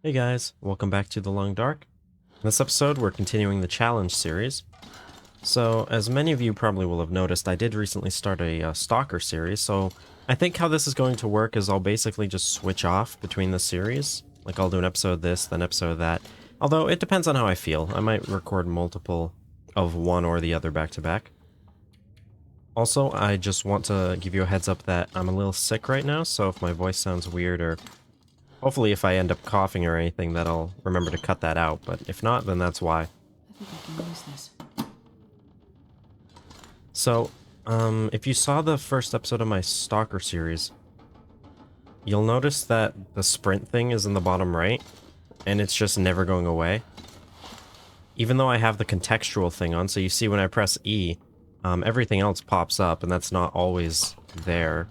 Hey guys, welcome back to The Long Dark. In this episode, we're continuing the challenge series. So, as many of you probably will have noticed, I did recently start a Stalker series, so I think how this is going to work is I'll basically just switch off between the series. Like, I'll do an episode of this, then episode of that. Although, it depends on how I feel. I might record multiple of one or the other back to back. Also, I just want to give you a heads up that I'm a little sick right now, so if my voice sounds weird or hopefully if I end up coughing or anything, that I'll remember to cut that out, but if not, then that's why. I think I can use this. So, if you saw the first episode of my Stalker series, you'll notice that the sprint thing is in the bottom right, and it's just never going away. Even though I have the contextual thing on, so you see when I press E, everything else pops up, and that's not always there.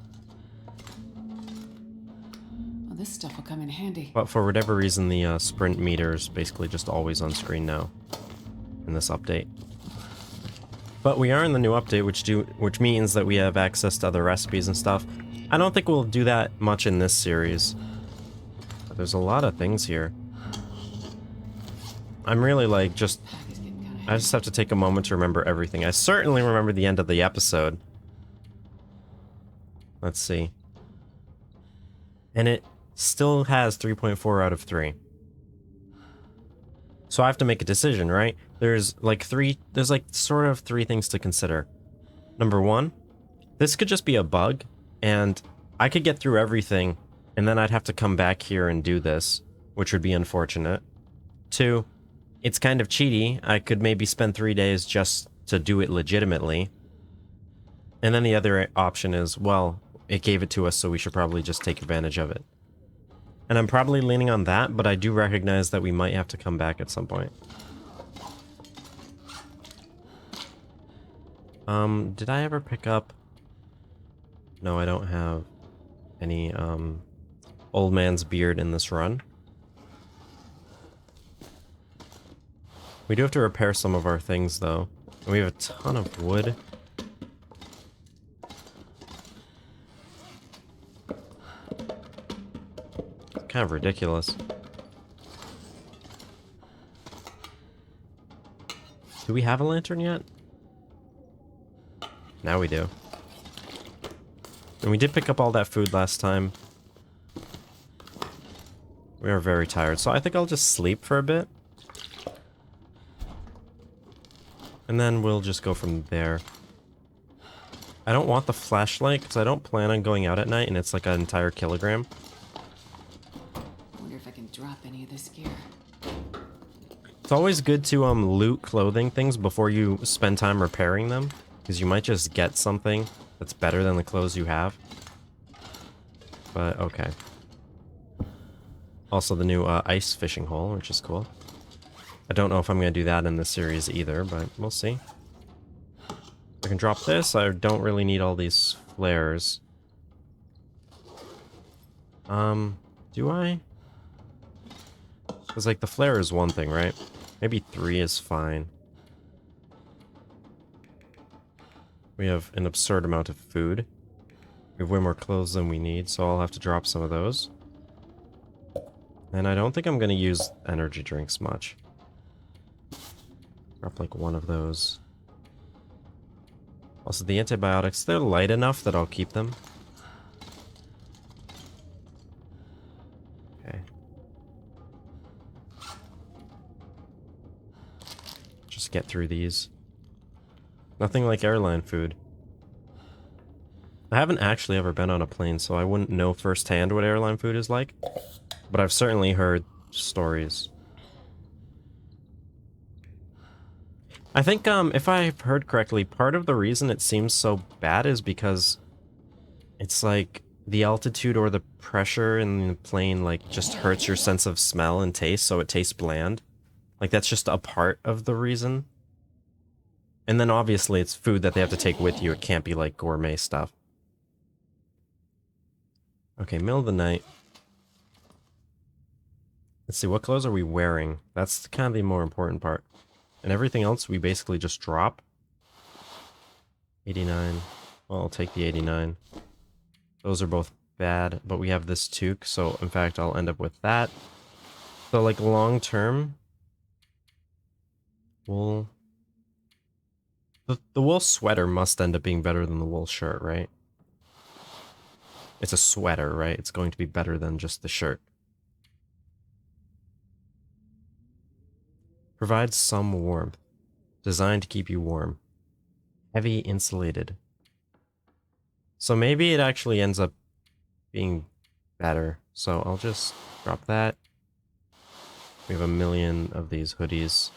Well, this stuff will come in handy. But for whatever reason, the sprint meter is basically just always on screen now in this update. But we are in the new update, which means that we have access to other recipes and stuff. I don't think we'll do that much in this series. But there's a lot of things here. I'm really like I just have to take a moment to remember everything. I certainly remember the end of the episode. Let's see. And it still has 3.4 out of 3. So I have to make a decision, right? There's like sort of three things to consider. Number one, this could just be a bug, and I could get through everything, and then I'd have to come back here and do this, which would be unfortunate. Two, it's kind of cheaty. I could maybe spend 3 days just to do it legitimately. And then the other option is, well, it gave it to us, so we should probably just take advantage of it. And I'm probably leaning on that, but I do recognize that we might have to come back at some point. Did I ever pick up... No, I don't have any, old man's beard in this run. We do have to repair some of our things, though. And we have a ton of wood. It's kind of ridiculous. Do we have a lantern yet? Now we do. And we did pick up all that food last time. We are very tired, so I think I'll just sleep for a bit. And then we'll just go from there. I don't want the flashlight, because I don't plan on going out at night, and it's like an entire kilogram. I wonder if I can drop any of this gear. It's always good to loot clothing things before you spend time repairing them, because you might just get something that's better than the clothes you have. But okay. Also the new ice fishing hole, which is cool. I don't know if I'm going to do that in this series either, but we'll see. I can drop this. I don't really need all these flares. Do I? Because, like, the flare is one thing, right? Maybe 3 is fine. We have an absurd amount of food. We have way more clothes than we need, so I'll have to drop some of those. And I don't think I'm going to use energy drinks much. Drop like one of those. Also, the antibiotics, they're light enough that I'll keep them. Okay. Just get through these. Nothing like airline food. I haven't actually ever been on a plane, so I wouldn't know firsthand what airline food is like. But I've certainly heard stories. I think, if I've heard correctly, part of the reason it seems so bad is because it's like the altitude or the pressure in the plane, like, just hurts your sense of smell and taste, so it tastes bland. Like, that's just a part of the reason. And then obviously it's food that they have to take with you. It can't be like gourmet stuff. Okay, middle of the night. Let's see, what clothes are we wearing? That's kind of the more important part. And everything else we basically just drop. 89. Well, I'll take the 89. Those are both bad, but we have this toque, so in fact I'll end up with that. So, like, long term, wool... The wool sweater must end up being better than the wool shirt, right? It's a sweater, right? It's going to be better than just the shirt. Provides some warmth. Designed to keep you warm. Heavy insulated. So maybe it actually ends up being better. So I'll just drop that. We have a million of these hoodies.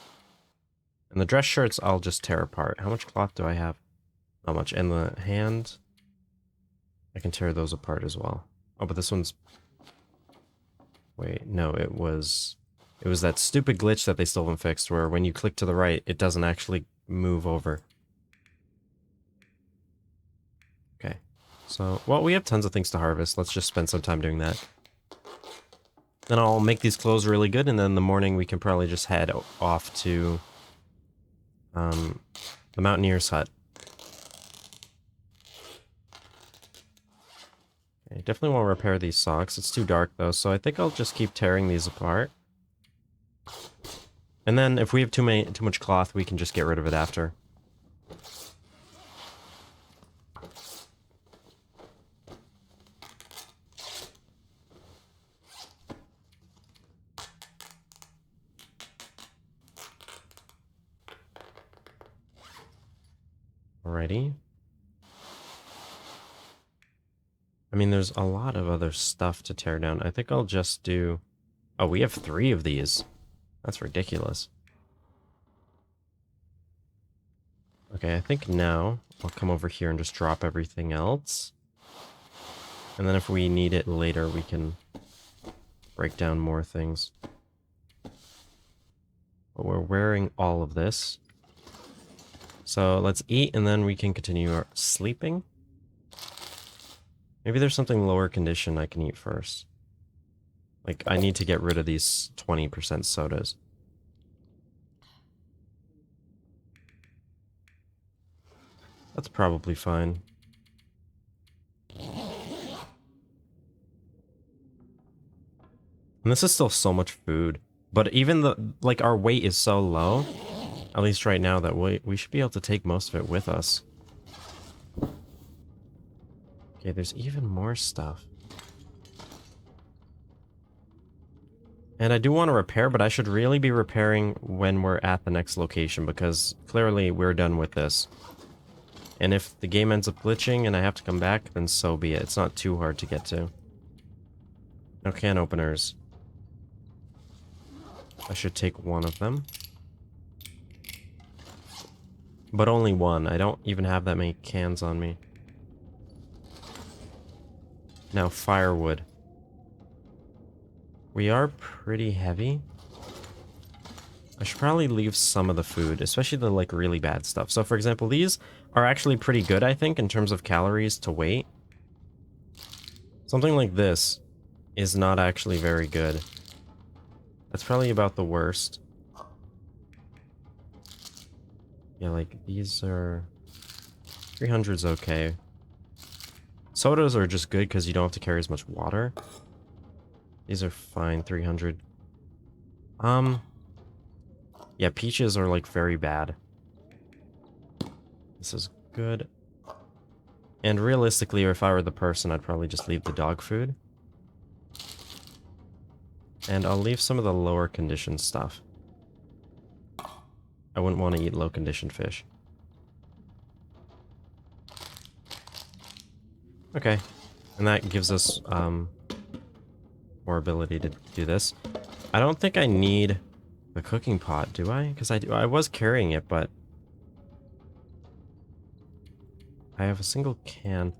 And the dress shirts I'll just tear apart. How much cloth do I have? Not much. And the hand, I can tear those apart as well. Oh, but this one's... Wait, no, it was that stupid glitch that they still haven't fixed where when you click to the right, it doesn't actually move over. Okay. So, well, we have tons of things to harvest. Let's just spend some time doing that. Then I'll make these clothes really good, and then in the morning we can probably just head off to the Mountaineer's hut. Okay, definitely want to repair these socks. It's too dark though, so I think I'll just keep tearing these apart. And then if we have too much cloth, we can just get rid of it after. Alrighty. I mean, there's a lot of other stuff to tear down. I think I'll just do... Oh, we have 3 of these. That's ridiculous. Okay, I think now I'll come over here and just drop everything else. And then if we need it later, we can break down more things. But we're wearing all of this. So let's eat and then we can continue our sleeping. Maybe there's something lower condition I can eat first. Like, I need to get rid of these 20% sodas. That's probably fine. And this is still so much food. But even like, our weight is so low, at least right now, that we should be able to take most of it with us. Okay, there's even more stuff. And I do want to repair, but I should really be repairing when we're at the next location, because clearly we're done with this. And if the game ends up glitching and I have to come back, then so be it. It's not too hard to get to. No can openers. I should take one of them. But only one. I don't even have that many cans on me. Now, firewood. We are pretty heavy. I should probably leave some of the food, especially the, like, really bad stuff. So, for example, these are actually pretty good, I think, in terms of calories to weight. Something like this is not actually very good. That's probably about the worst. Yeah, like, these are... 300's okay. Sodas are just good because you don't have to carry as much water. These are fine, 300. Yeah, peaches are, like, very bad. This is good. And realistically, if I were the person, I'd probably just leave the dog food. And I'll leave some of the lower condition stuff. I wouldn't want to eat low condition fish. Okay. And that gives us more ability to do this. I don't think I need the cooking pot, do I? Because I was carrying it, but I have a single can.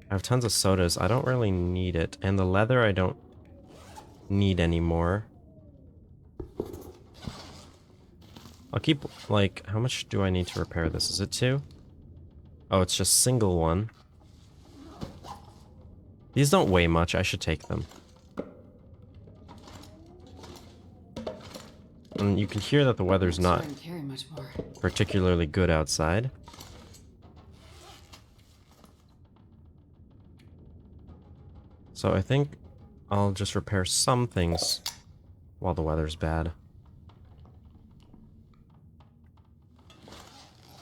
I have tons of sodas. I don't really need it. And the leather I don't need anymore. I'll keep, like, how much do I need to repair this? Is it 2? Oh, it's just single one. These don't weigh much. I should take them. And you can hear that the weather's not particularly good outside. So I think I'll just repair some things while the weather's bad.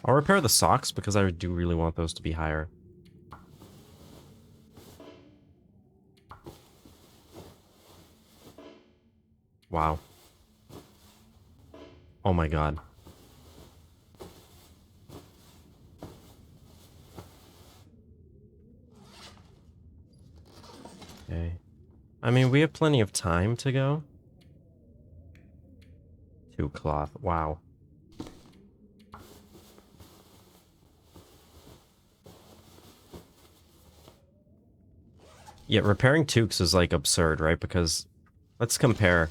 I'll repair the socks because I do really want those to be higher. Wow. Oh my god. Okay. I mean, we have plenty of time to go. 2 cloth. Wow. Yeah, repairing toques is like absurd, right? Because let's compare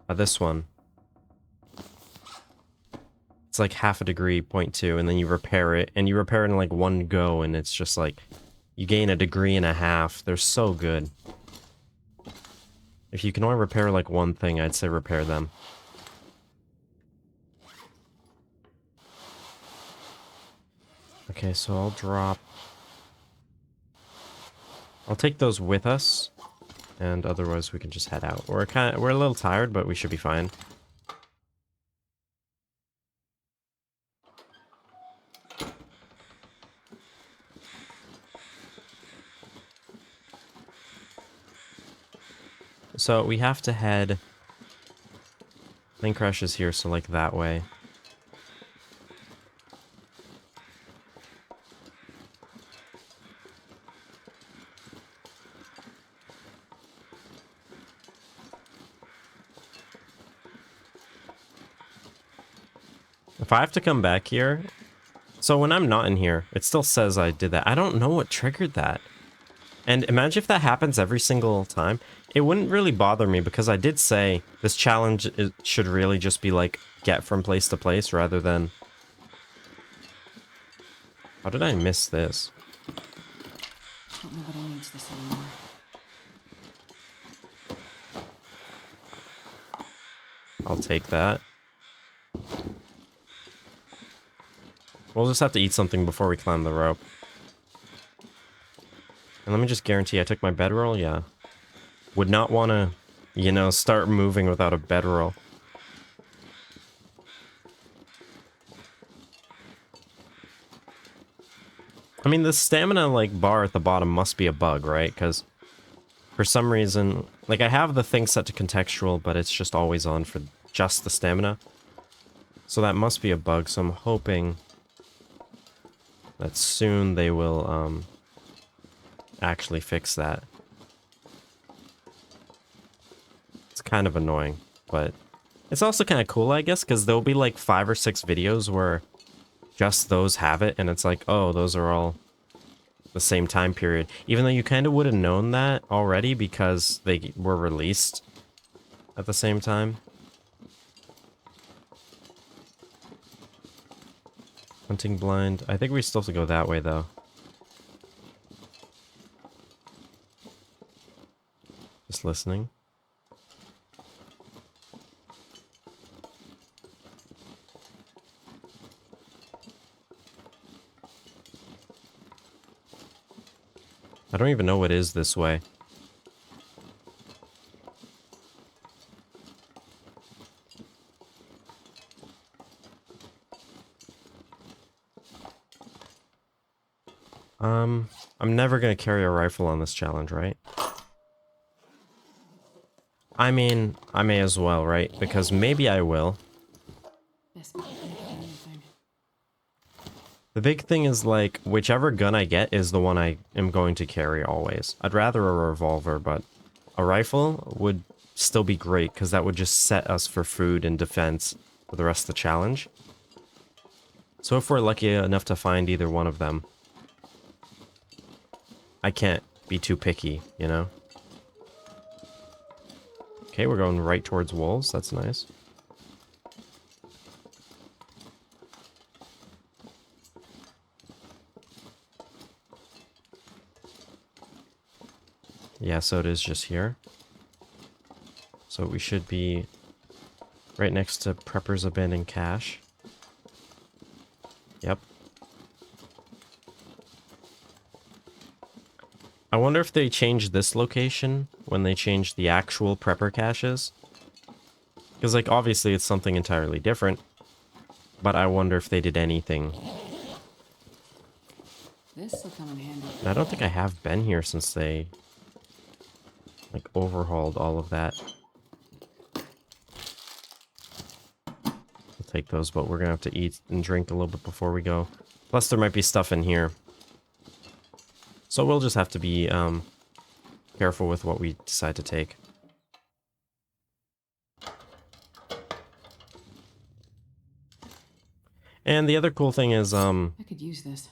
this one. It's like half a degree, 0.2, and then you repair it, and you repair it in like one go, and it's just like you gain a degree and a half. They're so good. If you can only repair like one thing, I'd say repair them. Okay, so I'll take those with us, and otherwise we can just head out. We're a little tired, but we should be fine. So we have to head. Plane crash is here, so like that way. If I have to come back here, so when I'm not in here, it still says I did that. I don't know what triggered that. And imagine if that happens every single time. It wouldn't really bother me because I did say this challenge should really just be like get from place to place rather than... How did I miss this? Don't know what needs this anymore. I'll take that. We'll just have to eat something before we climb the rope. And let me just guarantee I took my bedroll, yeah. Would not want to, you know, start moving without a bedroll. I mean, the stamina, like, bar at the bottom must be a bug, right? Because for some reason, like, I have the thing set to contextual, but it's just always on for just the stamina. So that must be a bug, so I'm hoping that soon they will, actually fix that. It's kind of annoying, but it's also kind of cool, I guess, because there'll be like 5 or 6 videos where just those have it, and it's like, oh, those are all the same time period. Even though you kind of would have known that already because they were released at the same time. Hunting blind. I think we still have to go that way, though. Just listening. I don't even know what is this way. I'm never gonna carry a rifle on this challenge, right? I mean, I may as well, right? Because maybe I will. Best bet than anything. The big thing is, like, whichever gun I get is the one I am going to carry always. I'd rather a revolver, but a rifle would still be great, because that would just set us for food and defense for the rest of the challenge. So if we're lucky enough to find either one of them, I can't be too picky, you know? Okay, we're going right towards wolves. That's nice. Yeah, so it is just here. So we should be right next to Prepper's Abandoned Cache. Yep. I wonder if they changed this location when they changed the actual Prepper caches. Because, like, obviously it's something entirely different. But I wonder if they did anything. This will come in handy. And I don't think I have been here since they, like, overhauled all of that. We'll take those, but we're gonna have to eat and drink a little bit before we go. Plus, there might be stuff in here. So we'll just have to be, careful with what we decide to take. And the other cool thing is, I could use this.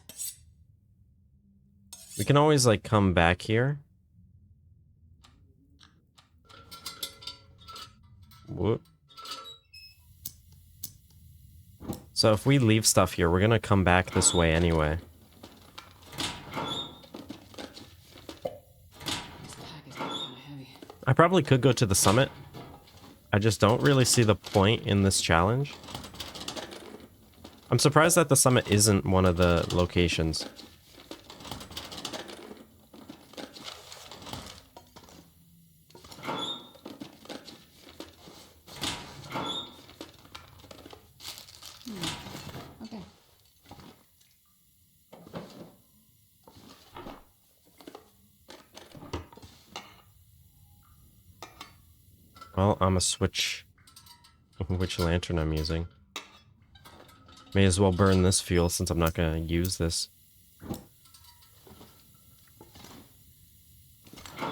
we can always, like, come back here. Whoop. So if we leave stuff here, we're gonna come back this way anyway. This pack is kind of heavy. I probably could go to the summit. I just don't really see the point in this challenge. I'm surprised that the summit isn't one of the locations. Okay. Well, I'm gonna switch which lantern I'm using. May as well burn this fuel since I'm not gonna use this. I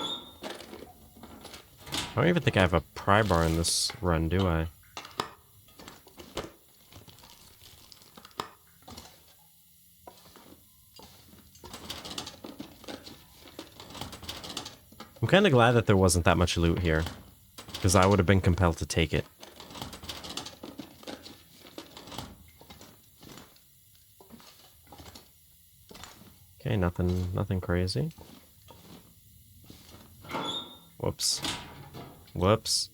don't even think I have a pry bar in this run, do I? I'm kind of glad that there wasn't that much loot here, because I would have been compelled to take it. Okay, nothing crazy. Whoops. Whoops.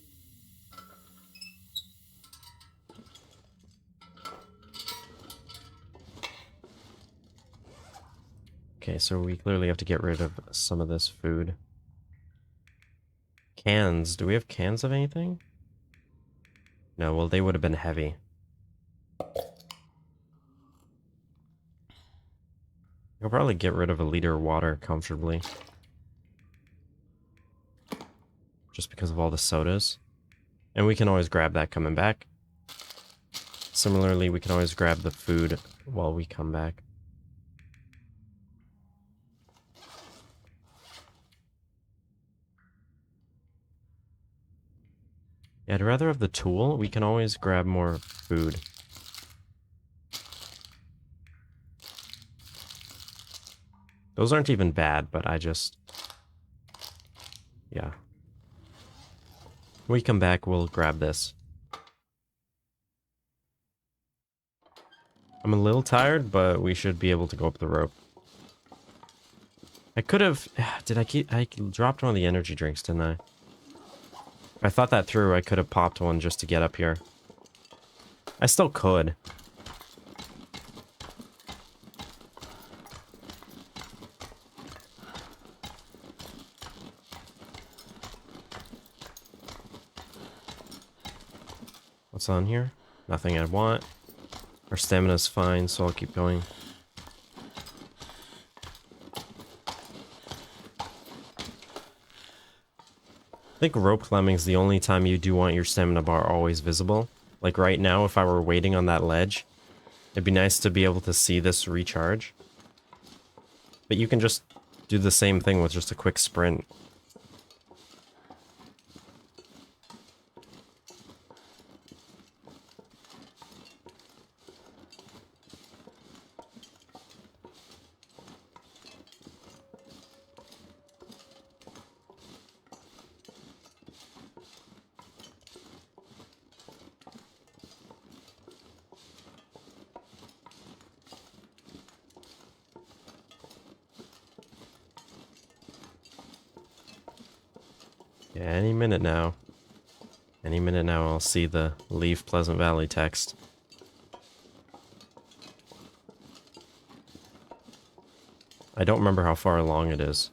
Okay, so we clearly have to get rid of some of this food. Cans. Do we have cans of anything? No, well, they would have been heavy. I'll probably get rid of a liter of water comfortably. Just because of all the sodas. And we can always grab that coming back. Similarly, we can always grab the food while we come back. Yeah, I'd rather have the tool. We can always grab more food. Those aren't even bad, but I just... yeah. When we come back, we'll grab this. I'm a little tired, but we should be able to go up the rope. I could have... I dropped one of the energy drinks, didn't I? If I thought that through, I could have popped one just to get up here. I still could. What's on here? Nothing I want. Our stamina's fine, so I'll keep going. I think rope climbing's the only time you do want your stamina bar always visible. Like right now, if I were waiting on that ledge, it'd be nice to be able to see this recharge. But you can just do the same thing with just a quick sprint. Yeah, any minute now. Any minute now I'll see the Leave Pleasant Valley text. I don't remember how far along it is.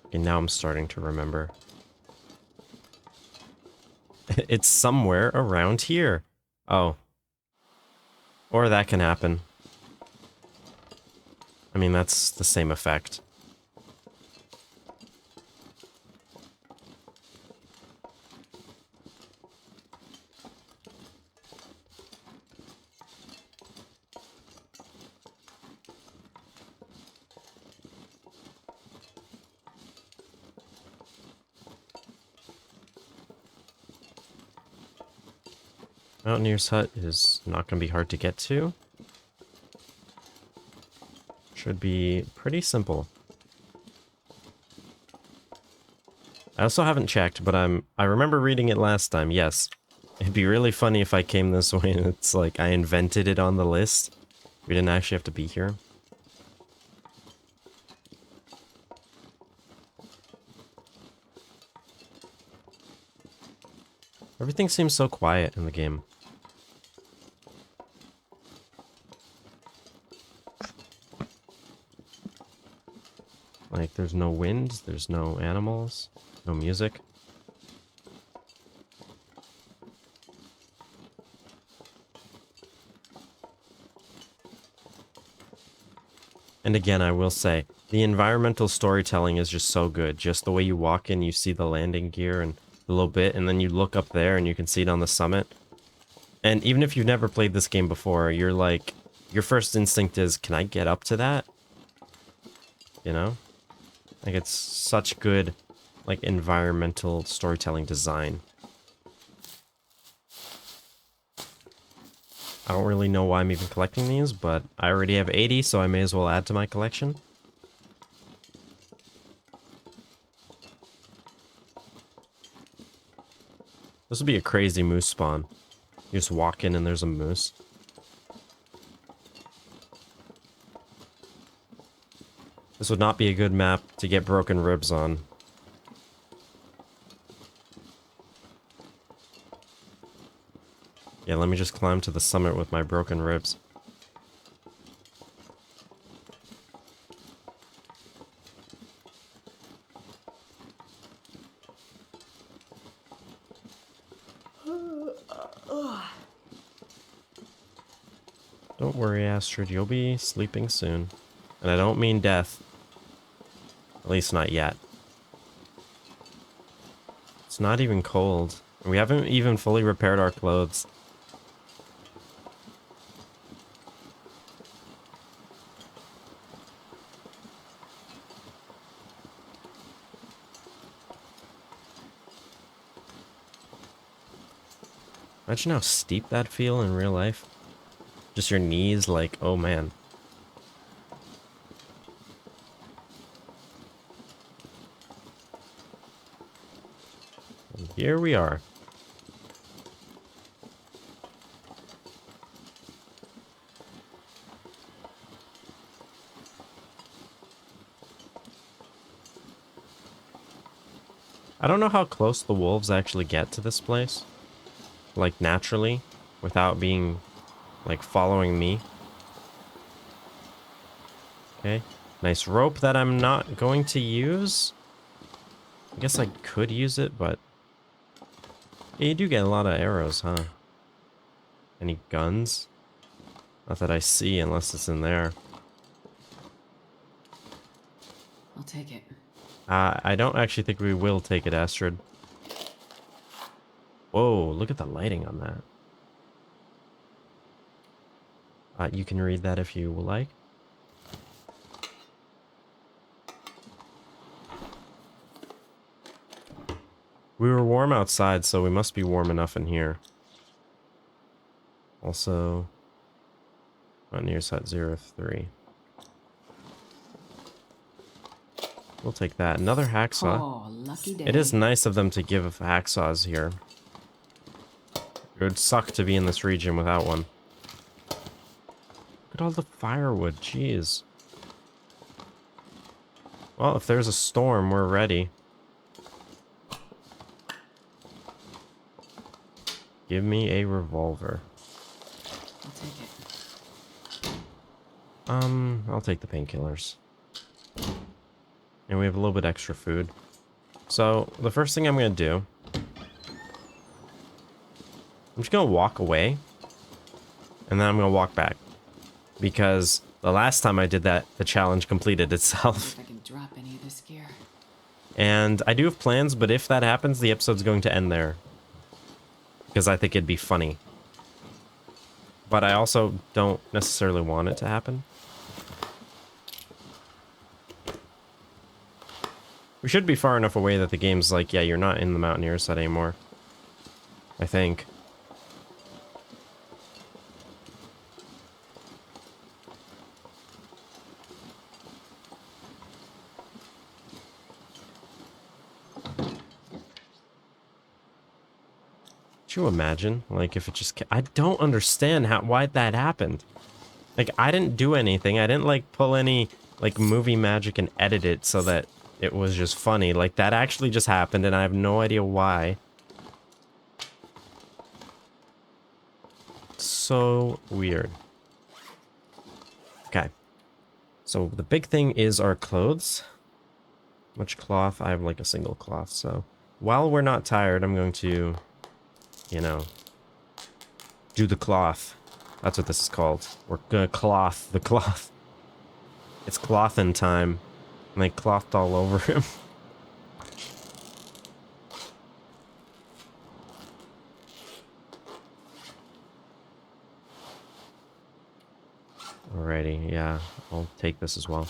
Okay, now I'm starting to remember. It's somewhere around here. Oh. Or that can happen. I mean, that's the same effect. Mountaineer's Hut is not going to be hard to get to. Should be pretty simple. I also haven't checked, but I remember reading it last time, yes. It'd be really funny if I came this way and it's like I invented it on the list. We didn't actually have to be here. Everything seems so quiet in the game. Like, there's no wind, there's no animals, no music. And again, I will say, the environmental storytelling is just so good. Just the way you walk in, you see the landing gear and a little bit, and then you look up there and you can see it on the summit. And even if you've never played this game before, you're like, your first instinct is, can I get up to that? You know? Like, it's such good, like, environmental storytelling design. I don't really know why I'm even collecting these, but I already have 80, so I may as well add to my collection. This would be a crazy moose spawn. You just walk in and there's a moose. This would not be a good map to get broken ribs on. Yeah, let me just climb to the summit with my broken ribs. Don't worry, Astrid, you'll be sleeping soon. And I don't mean death. At least not yet. It's not even cold. We haven't even fully repaired our clothes. Imagine how steep that'd feel in real life. Just your knees, like, oh man. And here we are. I don't know how close the wolves actually get to this place. Like, naturally, without being, like, following me. Okay. Nice rope that I'm not going to use. I guess I could use it, but... Yeah, you do get a lot of arrows, huh? Any guns? Not that I see, unless it's in there. I'll take it. I don't actually think we will take it, Astrid. Whoa, look at the lighting on that. You can read that if you would like. We were warm outside, so we must be warm enough in here. Also, Mountaineer's Hut 03. We'll take that. Another hacksaw. Oh, lucky day. It is nice of them to give hacksaws here. It would suck to be in this region without one. Look at all the firewood, jeez. Well, if there's a storm, we're ready. Give me a revolver. I'll take it. I'll take the painkillers. And we have a little bit extra food. So, the first thing I'm going to do... I'm just going to walk away. And then I'm going to walk back. Because the last time I did that, the challenge completed itself. If I can drop any of this gear. And I do have plans, but if that happens, the episode's going to end there. Because I think it'd be funny. But I also don't necessarily want it to happen. We should be far enough away that the game's like, yeah, you're not in the Mountaineer set anymore. I think. Could you imagine? Like, if it just... I don't understand why that happened. Like, I didn't do anything. I didn't, like, pull any, like, movie magic and edit it so that it was just funny. Like, that actually just happened, and I have no idea why. So weird. Okay. So, the big thing is our clothes. Much cloth? I have, like, a single cloth, so... While we're not tired, I'm going to... You know, do the cloth. That's what this is called. We're gonna cloth the cloth. It's clothin' time. And they clothed all over him. Alrighty, yeah, I'll take this as well.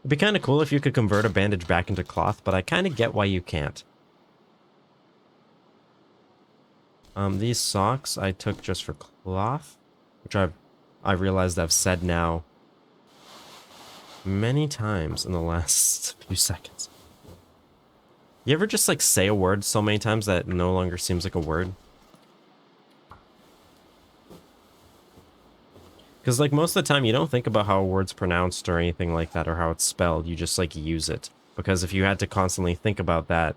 It'd be kind of cool if you could convert a bandage back into cloth, but I kind of get why you can't. These socks I took just for cloth, which I realized I've said now many times in the last few seconds. You ever just like say a word so many times that it no longer seems like a word? Because like most of the time you don't think about how a word's pronounced or anything like that or how it's spelled. You just like use it. Because if you had to constantly think about that,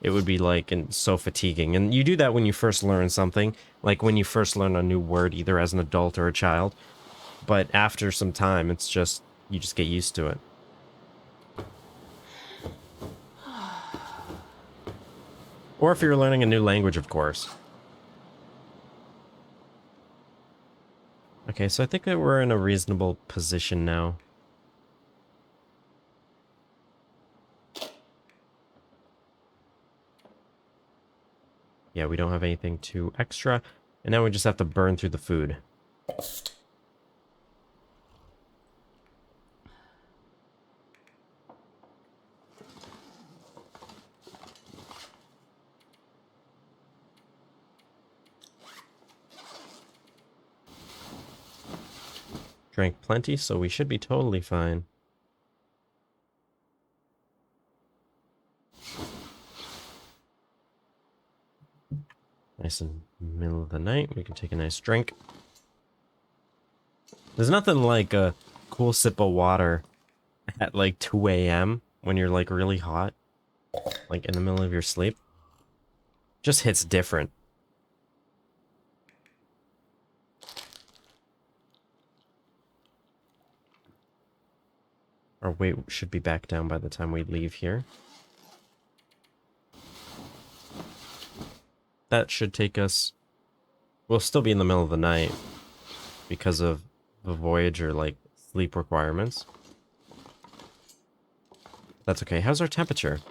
it would be like so fatiguing. And you do that when you first learn something, like when you first learn a new word, either as an adult or a child. But after some time, it's just, you just get used to it. Or if you're learning a new language, of course. Okay, so I think that we're in a reasonable position now. Yeah, we don't have anything too extra. And now we just have to burn through the food. Drank plenty, so we should be totally fine. Nice in the middle of the night, we can take a nice drink. There's nothing like a cool sip of water at like 2 a.m. when you're like really hot, like in the middle of your sleep. Just hits different. Our weight should be back down by the time we leave here. That should take us... We'll still be in the middle of the night because of the voyage or like sleep requirements. That's okay. How's our temperature?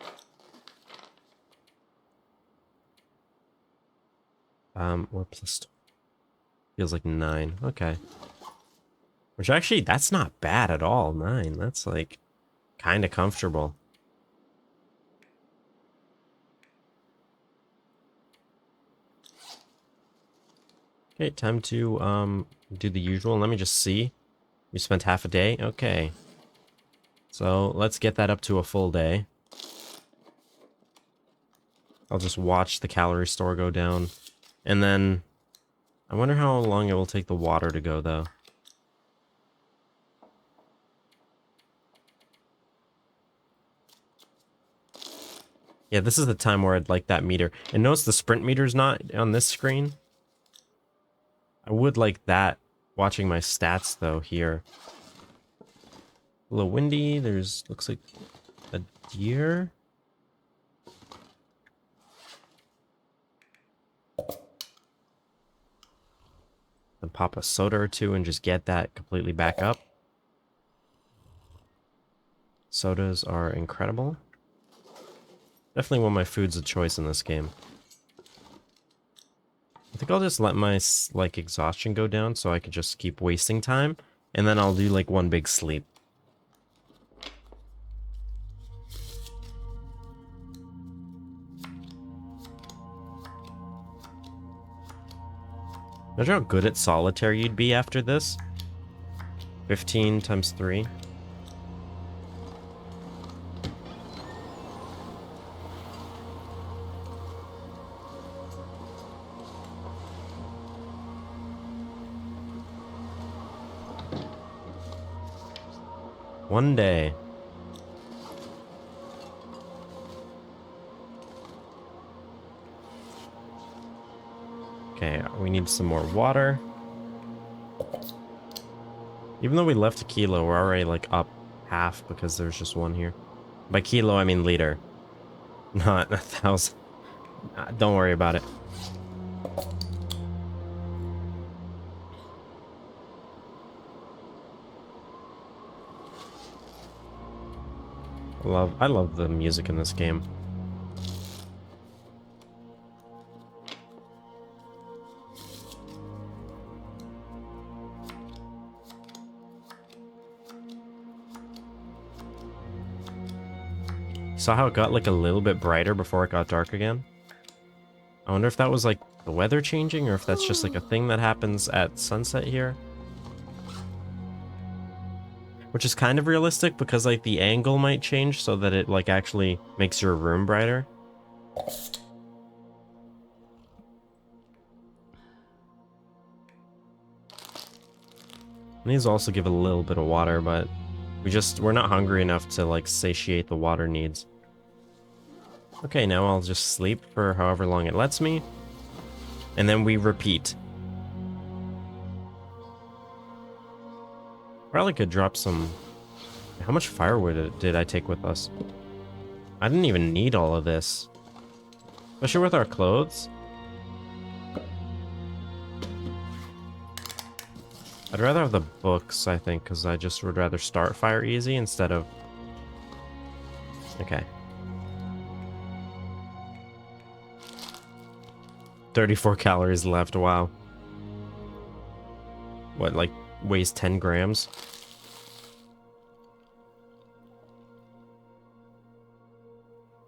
We're plus... Feels like 9. Okay. Which actually, that's not bad at all. 9. That's like kind of comfortable. Okay, time to do the usual. Let me just see. We spent half a day. Okay. So let's get that up to a full day. I'll just watch the calorie store go down. And then I wonder how long it will take the water to go though. Yeah, this is the time where I'd like that meter. And notice the sprint meter's not on this screen. I would like that, watching my stats, though, here. A little windy. There's, looks like a deer. Then pop a soda or two and just get that completely back up. Sodas are incredible. Definitely one of my foods of choice in this game. I think I'll just let my, like, exhaustion go down so I can just keep wasting time. And then I'll do, like, one big sleep. Imagine how good at solitaire you'd be after this. 15 times 3. One day. Okay, we need some more water. Even though we left a kilo, we're already like up half because there's just one here. By kilo, I mean liter. Not 1,000. Don't worry about it. I love the music in this game. Saw how it got like a little bit brighter before it got dark again? I wonder if that was like the weather changing or if that's just like a thing that happens at sunset here. Which is kind of realistic because like the angle might change so that it like actually makes your room brighter. These also give a little bit of water, but we're not hungry enough to like satiate the water needs. Okay, now I'll just sleep for however long it lets me. And then we repeat. Probably could drop some... How much firewood did I take with us? I didn't even need all of this. Especially with our clothes. I'd rather have the books, I think, because I just would rather start fire easy instead of... Okay. 34 calories left, wow. What, like, weighs 10 grams?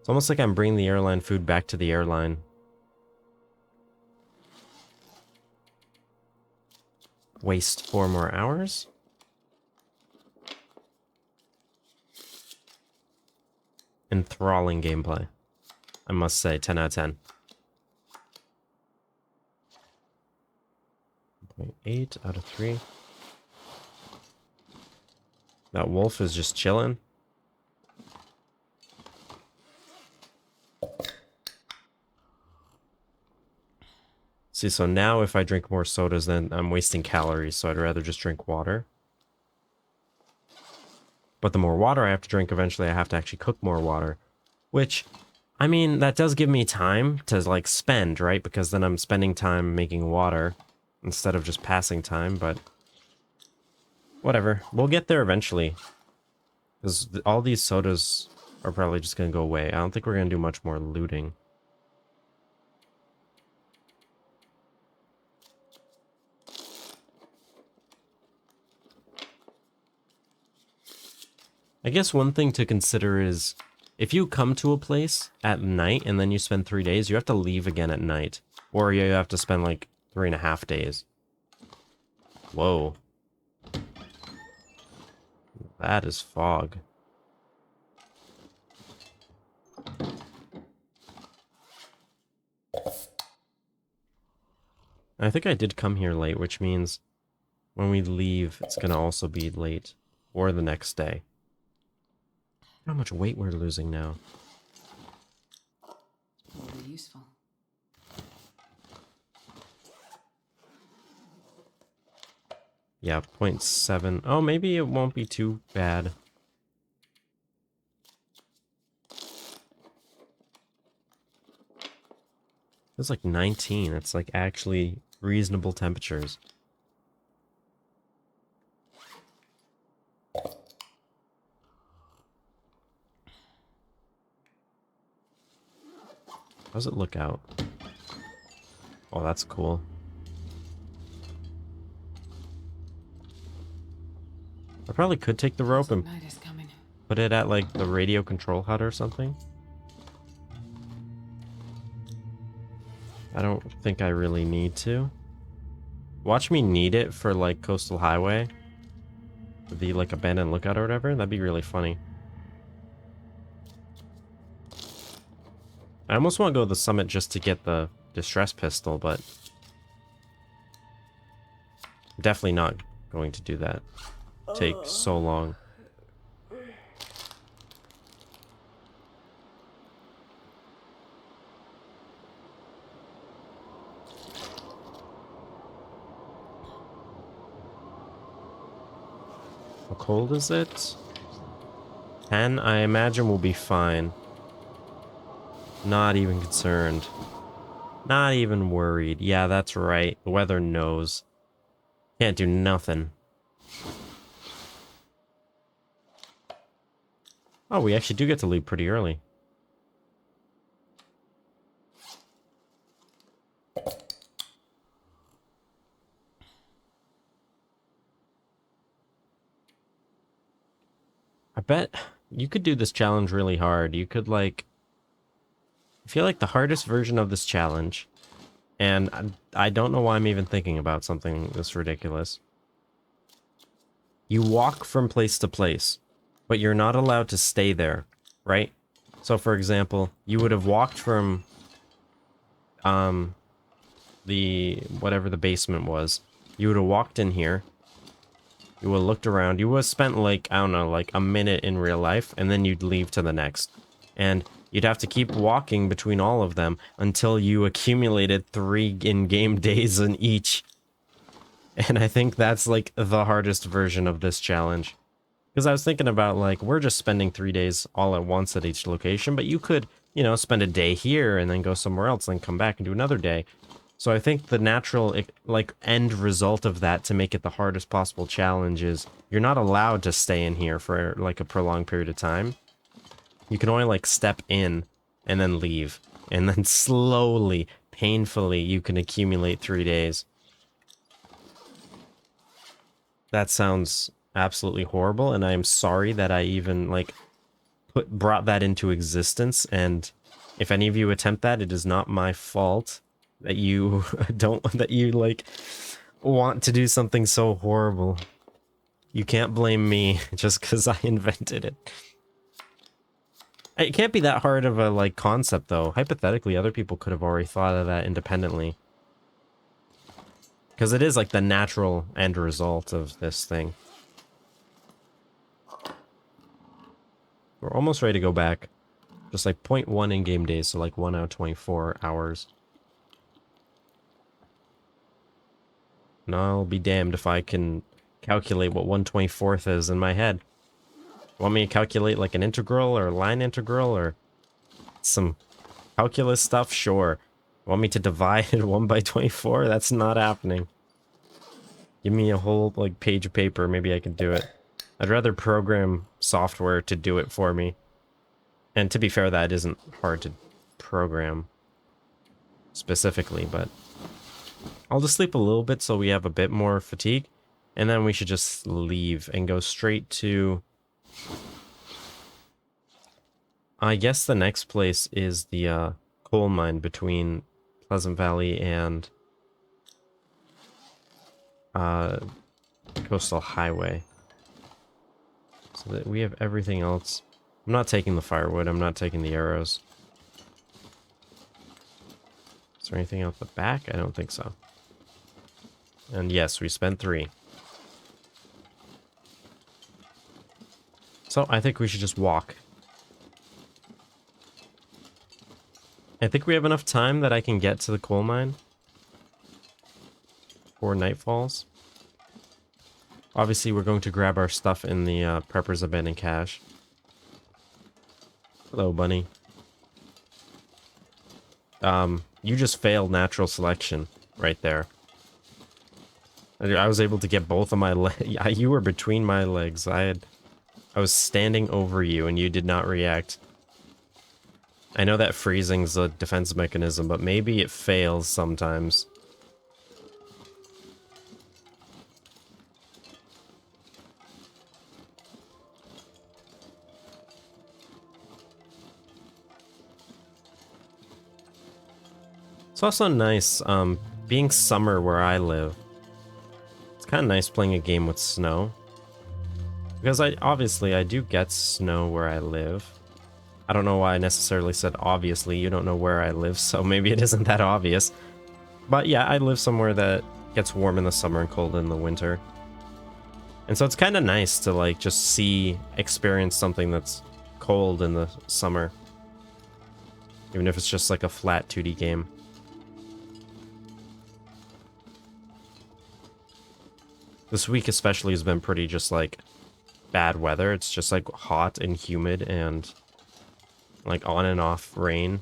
It's almost like I'm bringing the airline food back to the airline. Waste 4 more hours? Enthralling gameplay. I must say, 10 out of 10. 0.8 out of 3. That wolf is just chilling. See, so now if I drink more sodas, then I'm wasting calories, so I'd rather just drink water. But the more water I have to drink, eventually I have to actually cook more water. Which, I mean, that does give me time to, like, spend, right? Because then I'm spending time making water instead of just passing time, but... Whatever. We'll get there eventually. Because all these sodas are probably just going to go away. I don't think we're going to do much more looting. I guess one thing to consider is if you come to a place at night and then you spend 3 days, you have to leave again at night. Or you have to spend like 3.5 days. Whoa. That is fog. I think I did come here late, which means when we leave, it's going to also be late. Or the next day. How much weight we're losing now. Very useful. Yeah, 0.7. Oh, maybe it won't be too bad. It's like 19. It's like actually reasonable temperatures. How's it look out? Oh, that's cool. I probably could take the rope and Night is coming. put it at like the radio control hut or something. I don't think I really need to. Watch me need it for like Coastal Highway. The like abandoned lookout or whatever. That'd be really funny. I almost want to go to the summit just to get the distress pistol, but definitely not going to do that. Take so long. How cold is it? 10, I imagine we'll be fine. Not even concerned. Not even worried. Yeah, that's right. The weather knows. Can't do nothing. Oh, we actually do get to leave pretty early. I bet you could do this challenge really hard. You could like... I feel like the hardest version of this challenge, and I don't know why I'm even thinking about something this ridiculous. You walk from place to place, but you're not allowed to stay there, right? So for example, you would have walked from the whatever the basement was. You would have walked in here. You would have looked around. You would have spent like, I don't know, like a minute in real life, and then you'd leave to the next. And you'd have to keep walking between all of them until you accumulated 3 in-game days in each. And I think that's like the hardest version of this challenge. Because I was thinking about like, we're just spending 3 days all at once at each location, but you could, you know, spend a day here and then go somewhere else and come back and do another day. So I think the natural, like, end result of that to make it the hardest possible challenge is you're not allowed to stay in here for like a prolonged period of time. You can only like step in and then leave. And then slowly, painfully, you can accumulate 3 days. That sounds absolutely horrible, and I am sorry that I even like brought that into existence. And if any of you attempt that, it is not my fault that you that you like want to do something so horrible. You can't blame me just because I invented it. It can't be that hard of a like concept though. Hypothetically, other people could have already thought of that independently. Because it is like the natural end result of this thing. We're almost ready to go back. Just like 0.1 in-game days, so like 1 out of 24 hours. And I'll be damned if I can calculate what 1/24th is in my head. Want me to calculate like an integral or a line integral or some calculus stuff? Sure. Want me to divide 1 by 24? That's not happening. Give me a whole like page of paper, maybe I can do it. I'd rather program software to do it for me. And to be fair, that isn't hard to program specifically, but I'll just sleep a little bit so we have a bit more fatigue, and then we should just leave and go straight to... I guess the next place is the coal mine between Pleasant Valley and Coastal Highway. So that we have everything else. I'm not taking the firewood, I'm not taking the arrows. Is there anything out the back? I don't think so. And yes, we spent 3. So I think we should just walk. I think we have enough time that I can get to the coal mine before night falls. Obviously, we're going to grab our stuff in the Prepper's Abandoned Cache. Hello, bunny. You just failed natural selection right there. I was able to get both of my legs. You were between my legs. I was standing over you and you did not react. I know that freezing's a defense mechanism, but maybe it fails sometimes. It's also nice, being summer where I live. It's kind of nice playing a game with snow. Because obviously I do get snow where I live. I don't know why I necessarily said obviously, you don't know where I live, so maybe it isn't that obvious. But yeah, I live somewhere that gets warm in the summer and cold in the winter. And so it's kind of nice to like just experience something that's cold in the summer. Even if it's just like a flat 2D game. This week especially has been pretty just like bad weather. It's just like hot and humid and like on and off rain.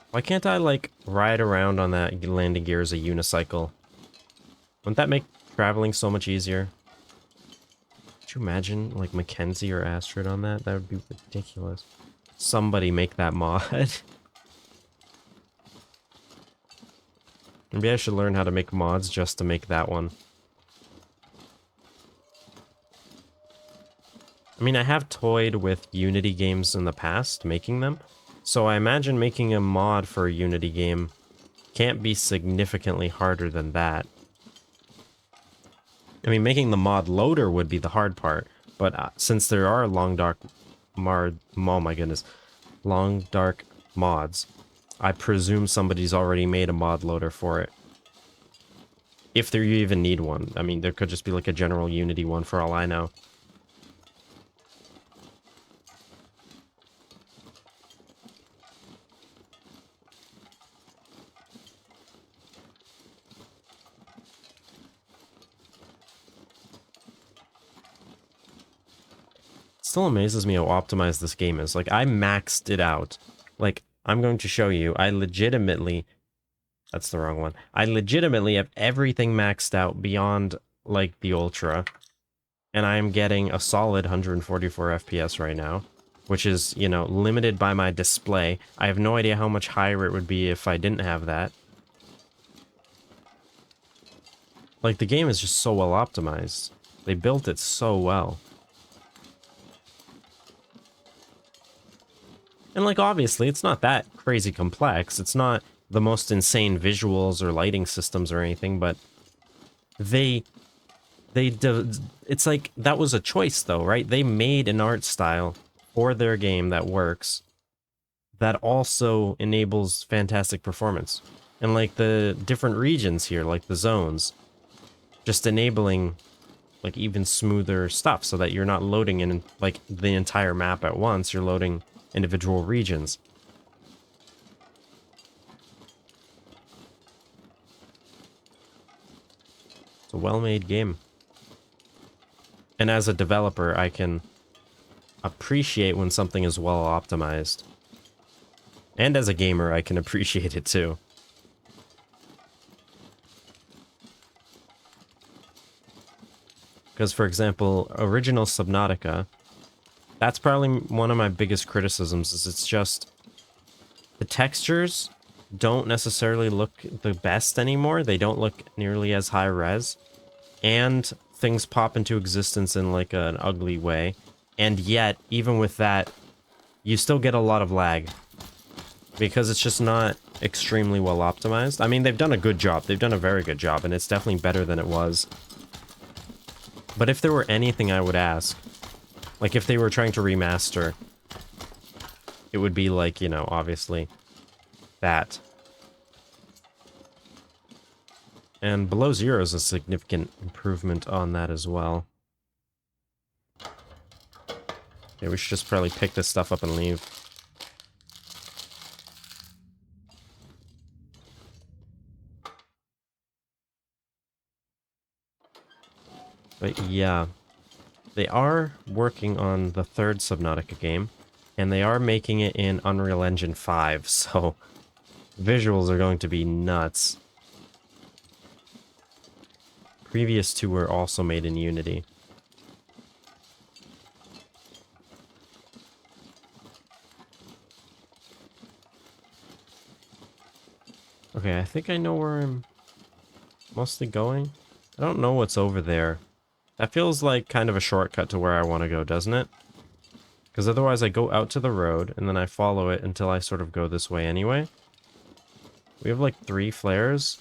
Why can't I like ride around on that landing gear as a unicycle? Wouldn't that make traveling so much easier? Could you imagine like Mackenzie or Astrid on that? That would be ridiculous. Somebody make that mod. Maybe I should learn how to make mods just to make that one. I mean, I have toyed with Unity games in the past, making them. So I imagine making a mod for a Unity game can't be significantly harder than that. I mean, making the mod loader would be the hard part, but since there are long dark mods, I presume somebody's already made a mod loader for it. If there you even need one. I mean, there could just be like a general Unity one for all I know. Still amazes me how optimized this game is. Like, I maxed it out. Like, I'm going to show you, I legitimately... That's the wrong one. I legitimately have everything maxed out beyond, like, the Ultra. And I'm getting a solid 144 FPS right now. Which is, you know, limited by my display. I have no idea how much higher it would be if I didn't have that. Like, the game is just so well optimized. They built it so well. And, like, obviously, it's not that crazy complex. It's not the most insane visuals or lighting systems or anything, but it's like, that was a choice, though, right? They made an art style for their game that works, that also enables fantastic performance. And, like, the different regions here, like the zones, just enabling, like, even smoother stuff so that you're not loading in, like, the entire map at once. You're loading individual regions. It's a well-made game. And as a developer, I can appreciate when something is well optimized. And as a gamer, I can appreciate it too. Because, for example, original Subnautica, that's probably one of my biggest criticisms, is it's just the textures don't necessarily look the best anymore. They don't look nearly as high res. And things pop into existence in like an ugly way. And yet, even with that, you still get a lot of lag. Because it's just not extremely well optimized. I mean, they've done a good job. They've done a very good job, and it's definitely better than it was. But if there were anything I would ask, like if they were trying to remaster, it would be like, you know, obviously that. And Below Zero is a significant improvement on that as well. Okay, we should just probably pick this stuff up and leave. But yeah, they are working on the third Subnautica game. And they are making it in Unreal Engine 5, so visuals are going to be nuts. Previous two were also made in Unity. Okay, I think I know where I'm mostly going. I don't know what's over there. That feels like kind of a shortcut to where I want to go, doesn't it? Because otherwise I go out to the road, and then I follow it until I sort of go this way anyway. We have like 3 flares.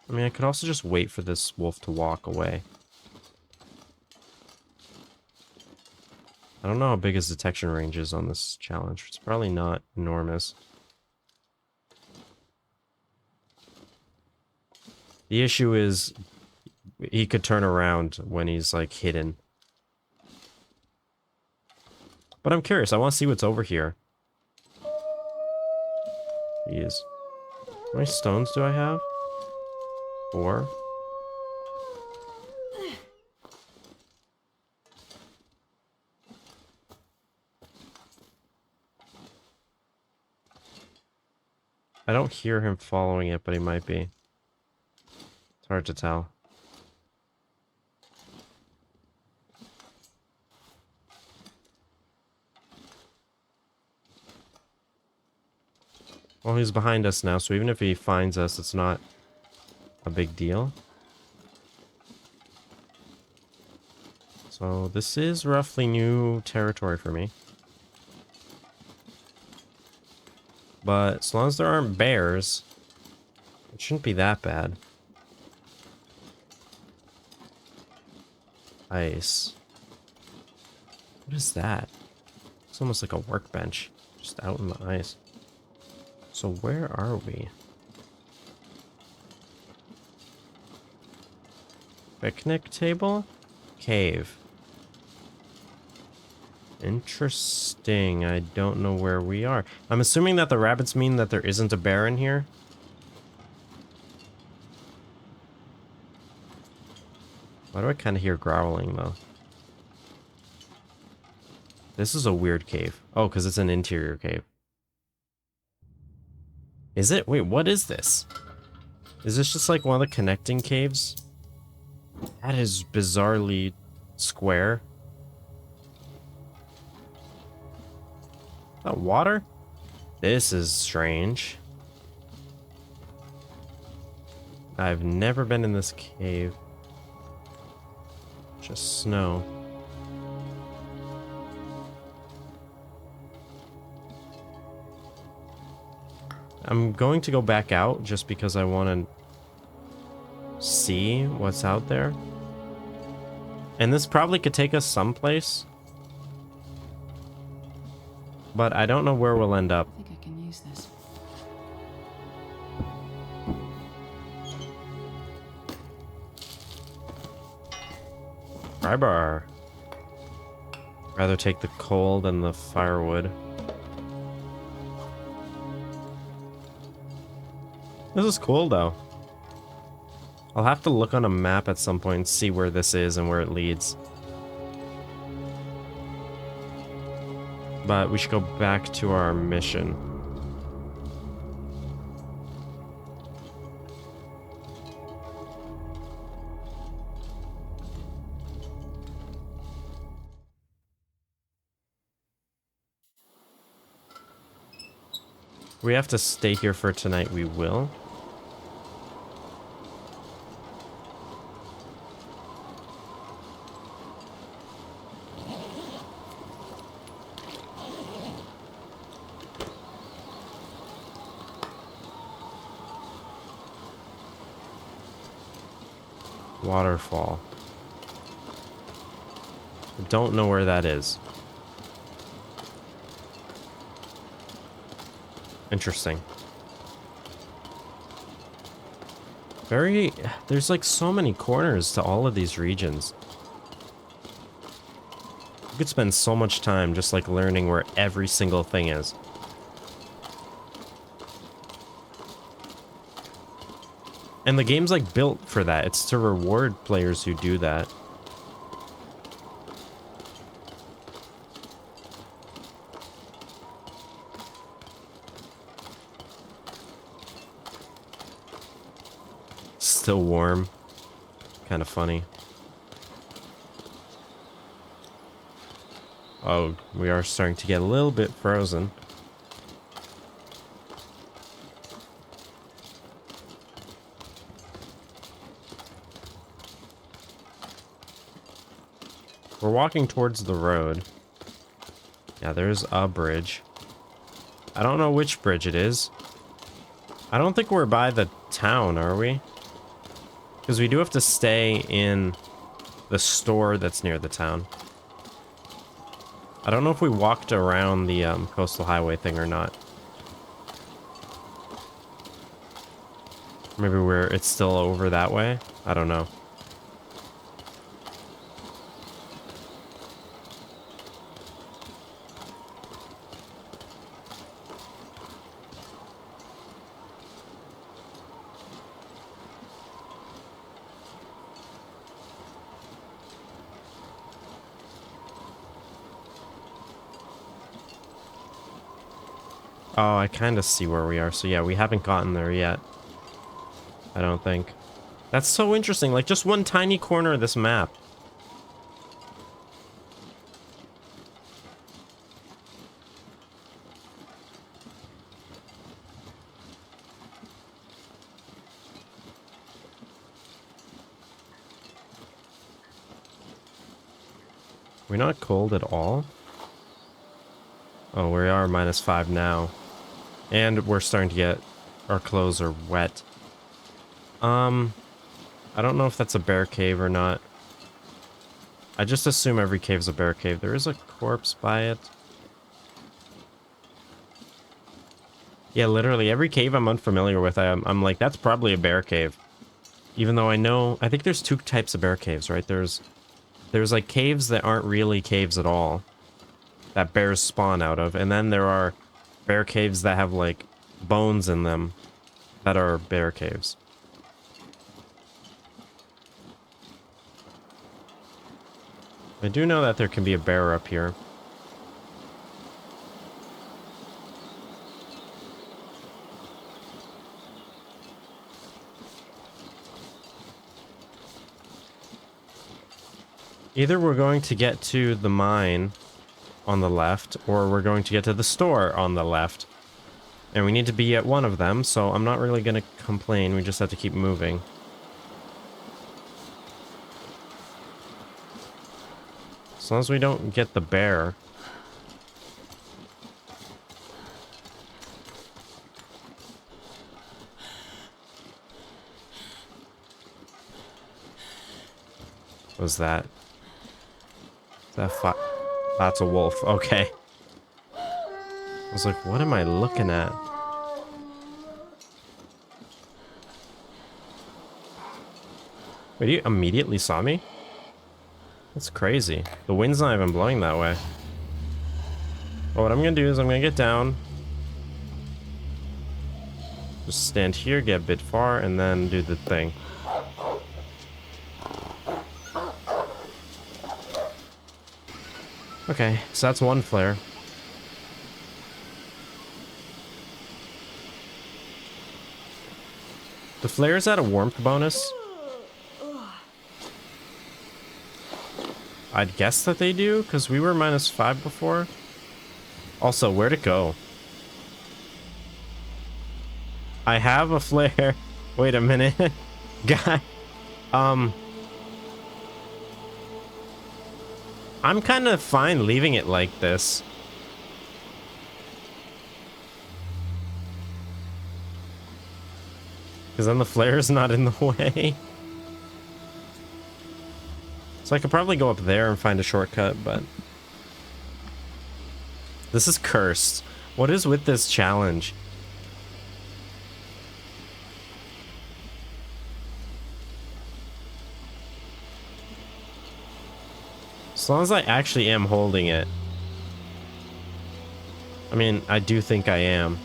I mean, I could also just wait for this wolf to walk away. I don't know how big his detection range is on this challenge. It's probably not enormous. The issue is he could turn around when he's like hidden. But I'm curious. I want to see what's over here. Jeez. How many stones do I have? 4. I don't hear him following it, but he might be. It's hard to tell. Well, he's behind us now, so even if he finds us, it's not a big deal. So this is roughly new territory for me. But as long as there aren't bears, it shouldn't be that bad. Ice. What is that? It's almost like a workbench, just out in the ice. So where are we? Picnic table? Cave. Interesting. I don't know where we are. I'm assuming that the rabbits mean that there isn't a bear in here. Why do I kind of hear growling, though? This is a weird cave. Oh, because it's an interior cave. Is it? Wait, what is this? Is this just like one of the connecting caves? That is bizarrely square. Is that water? This is strange. I've never been in this cave. Just snow. I'm going to go back out just because I want to see what's out there. And this probably could take us someplace. But I don't know where we'll end up. I think I can use this. Rybar. Rather take the coal than the firewood. This is cool, though. I'll have to look on a map at some point and see where this is and where it leads. But we should go back to our mission. We have to stay here for tonight, we will. Waterfall. I don't know where that is. Interesting. There's like so many corners to all of these regions. You could spend so much time just like learning where every single thing is. And the game's like built for that. It's to reward players who do that. still warm. Kind of funny. Oh, we are starting to get a little bit frozen. We're walking towards the road. Yeah, there's a bridge. I don't know which bridge it is. I don't think we're by the town, are we? Because we do have to stay in the store that's near the town. I don't know if we walked around the coastal highway thing or not. Maybe it's still over that way? I don't know. Oh, I kind of see where we are. So yeah, we haven't gotten there yet. I don't think. That's so interesting. Like, just one tiny corner of this map. We're not cold at all. Oh, we are -5 now. And we're starting to get... Our clothes are wet. I don't know if that's a bear cave or not. I just assume every cave's a bear cave. There is a corpse by it. Yeah, literally every cave I'm unfamiliar with, I'm like, that's probably a bear cave. Even though I think there's 2 types of bear caves, right? There's like caves that aren't really caves at all, that bears spawn out of, and then there are bear caves that have like bones in them that are bear caves. I do know that there can be a bear up here. Either we're going to get to the mine on the left, or we're going to get to the store on the left. And we need to be at one of them, so I'm not really going to complain. We just have to keep moving. As long as we don't get the bear. What was that? Is that that's a wolf. Okay. I was like, what am I looking at? Wait, you immediately saw me? That's crazy. The wind's not even blowing that way. Well, what I'm gonna do is I'm gonna get down. Just stand here, get a bit far, and then do the thing. Okay, so that's one flare. The flares add a warmth bonus. I'd guess that they do, because we were -5 before. Also, where'd it go? I have a flare. Wait a minute. Guy. I'm kind of fine leaving it like this. Because then the flare's not in the way. So I could probably go up there and find a shortcut, but... This is cursed. What is with this challenge? As long as I actually am holding it. I mean, I do think I am.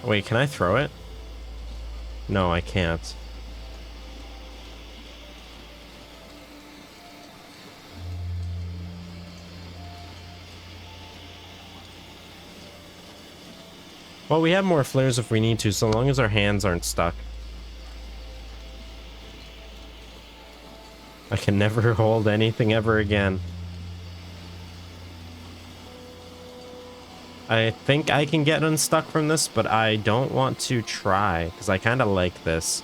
Wait, can I throw it? No, I can't. Well, we have more flares if we need to, so long as our hands aren't stuck. I can never hold anything ever again. I think I can get unstuck from this, but I don't want to try, because I kind of like this.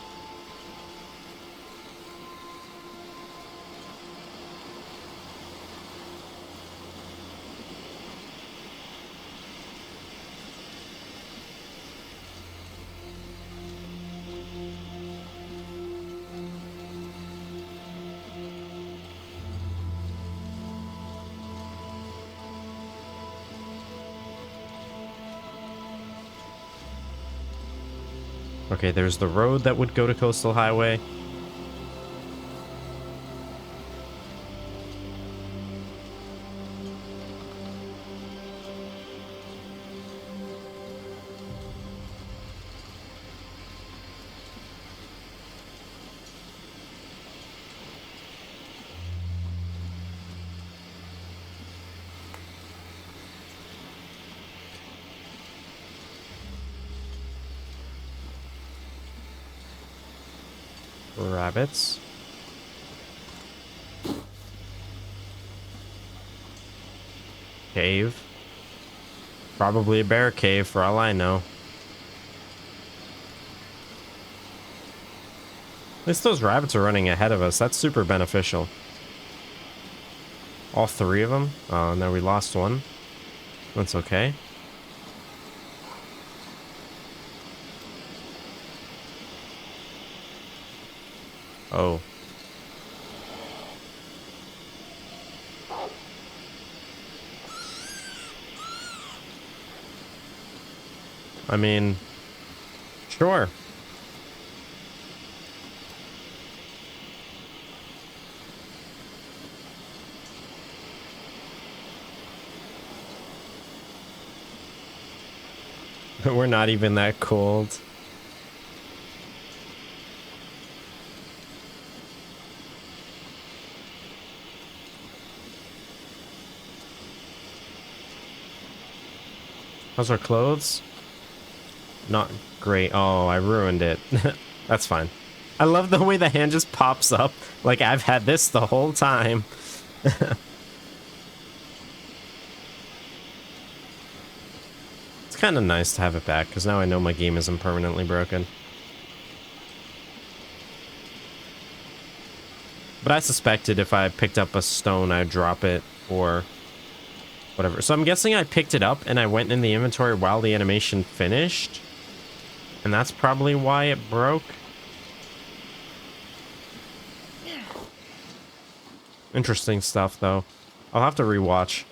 Okay, there's the road that would go to Coastal Highway. Rabbits. Cave. Probably a bear cave for all I know. At least those rabbits are running ahead of us. That's super beneficial. All three of them? Oh, no, we lost one. That's okay. Oh. I mean, sure. We're not even that cold. How's our clothes? Not great. Oh, I ruined it. That's fine. I love the way the hand just pops up. Like I've had this the whole time. It's kind of nice to have it back, because now I know my game isn't permanently broken. But I suspected if I picked up a stone, I'd drop it, or whatever. So I'm guessing I picked it up and I went in the inventory while the animation finished. And that's probably why it broke. Interesting stuff, though. I'll have to rewatch.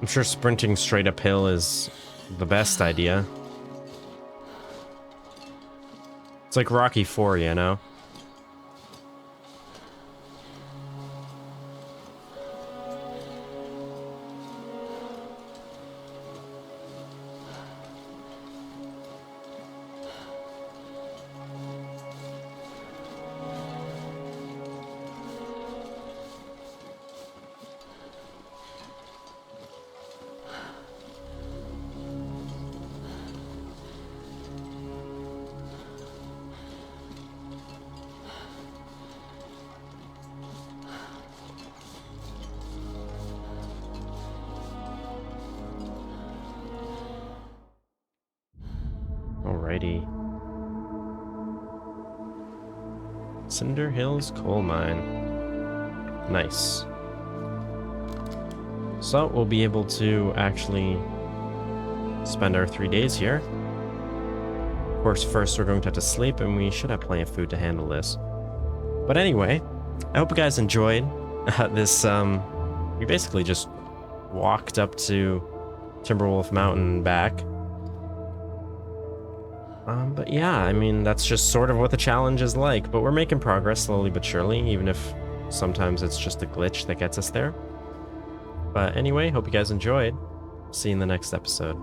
I'm sure sprinting straight uphill is the best idea. It's like Rocky 4, you know? Alrighty. Cinder Hills Coal Mine. Nice. So we'll be able to actually spend our 3 days here. Of course, first we're going to have to sleep, and we should have plenty of food to handle this. But anyway, I hope you guys enjoyed this. We basically just walked up to Timberwolf Mountain and back. But yeah, I mean, that's just sort of what the challenge is like, but we're making progress slowly but surely, even if sometimes it's just a glitch that gets us there. But anyway, hope you guys enjoyed. See you in the next episode.